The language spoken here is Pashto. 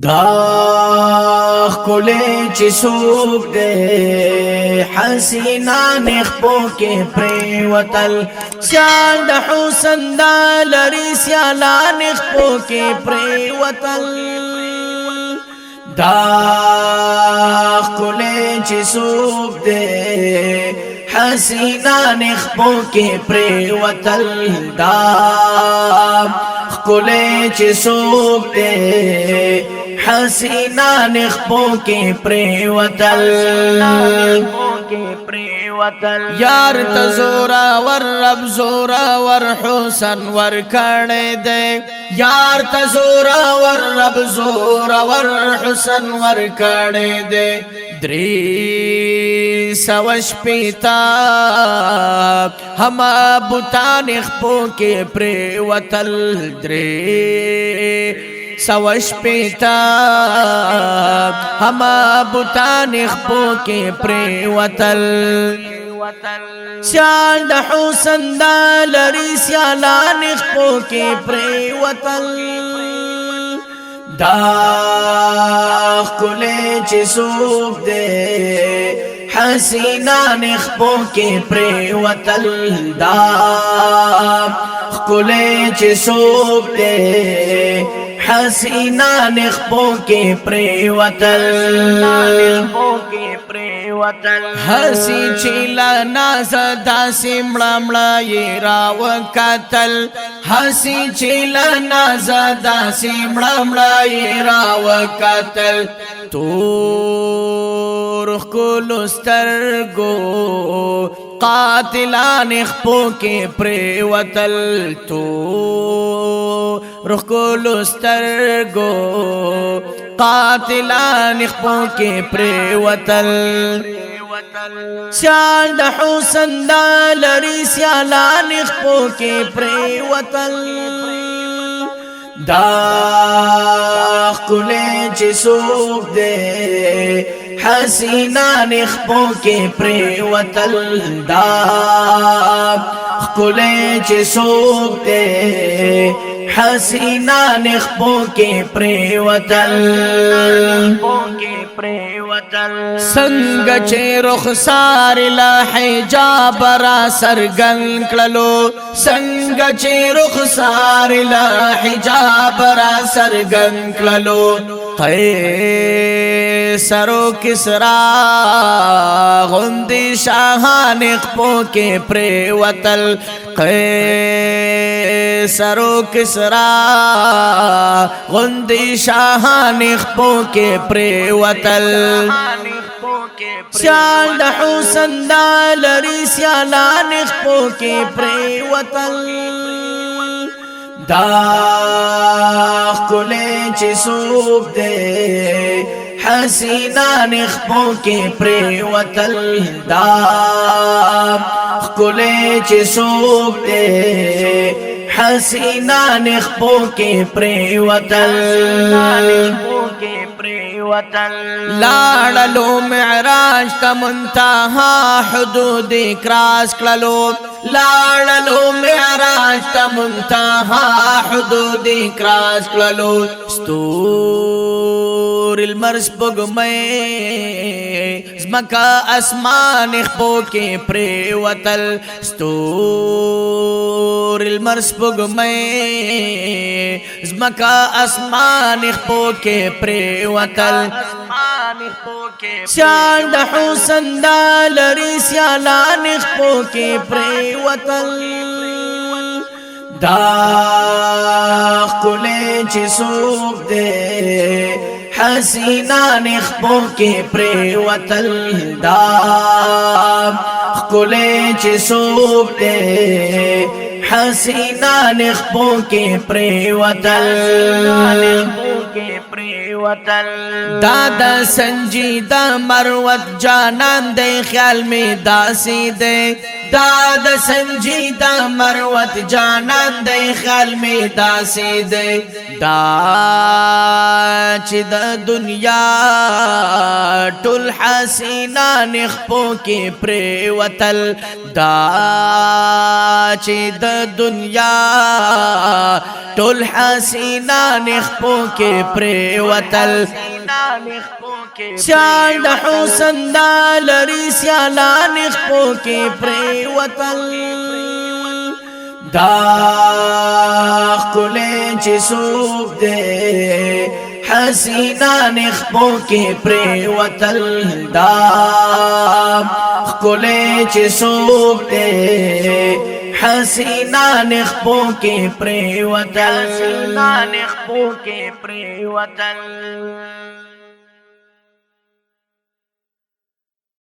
دا خلے چی سوک دے حسینہ نخپو کے پریوتل سیال دا حسن دا لری سیالا نخپو کے پریوتل دا خلے چی سوک دے حسینہ نخپو کے پریوتل دا خلے چی سوک دے حسینہ نخپو کے پریوتل یار تزورا ور رب زورا ور حسن ور کھڑے دے یار تزورا ور رب زورا ور حسن ور کھڑے دے دری سوش پیتا ہما بوتان اخپو کے پریوتل دری سوش پیتا ہما بوتان اخپو کے پریوتل سیال دا حسن دا لری سیالان اخپو کے پریوتل دا کلے چی سوک دے حسینہ نخپو کے پریوتل دا کلے چی سوک دے حسینہ نخپو کے پریوتل حسی چیلا نازدا سمڑا مڑا یہ راو قتل حسی چیلا نازدا سمڑا مڑا یہ راو قتل تور کلسترگو قاتلان اخپو کے پریوتل تو رخ کلسترگو قاتلان اخپو کے پریوتل سیال دا حسن دا لری سیالان اخپو کے پریوتل دا کلے چی سوک دے حسینہ نخپو کے پریوتل دا کلے چی سوک دے حسینہ نخپو کے پریوتل سنگ چے رخسار لا حجاب را سرگن کلو سنگ چے رخسار لا حجاب را سرگن کلو قیصر و کسرا غندی شاہان اخپو کے پریوتل قیصر و کسرا غندی شاہان اخپو کے پریوتل سیال دا حسن دا لری سیالان اخپو کے پریوتل دا کلے چی سوک دے حسینہ نخپو کے پریوتل دا کلے چی سوک دے حسینہ نخپو کے پریوتل لاڑلو معراج تا منتہا حدود کراس کللو لاڑلو معراج تا منتہا حدود کراس کللو ستور المرس بگمے زمکا اسمان اخپو کے پریوتل ستور المرس بگمے زمکا اسمان اخپو کے پریوتل سیال دا حسن دا لری سیالان اخپو کے پریوتل دا کلے چی سوک دے حسینہ نخپو کے پریوتل دا کلے چی سوک دے حسینہ نخپو کے پریوتل دادا سنجیدہ مروت جانان دے خیال میں داسی دے دادا سنجیدہ مروت جانان دے خیال میں داسی دے دا چی دا دنیا ٹل حسینہ نخپو کے پریوتل دا چی دا دنیا ټول حسینان خپو کې پریوتل سیال د حسن دا لري سیالان خپو کې پریوتل دا ښکلی چې څوک دی حسینان خپو کې پریوتل دا ښکلی چې څوک دی حسینان خپو کې پریوتل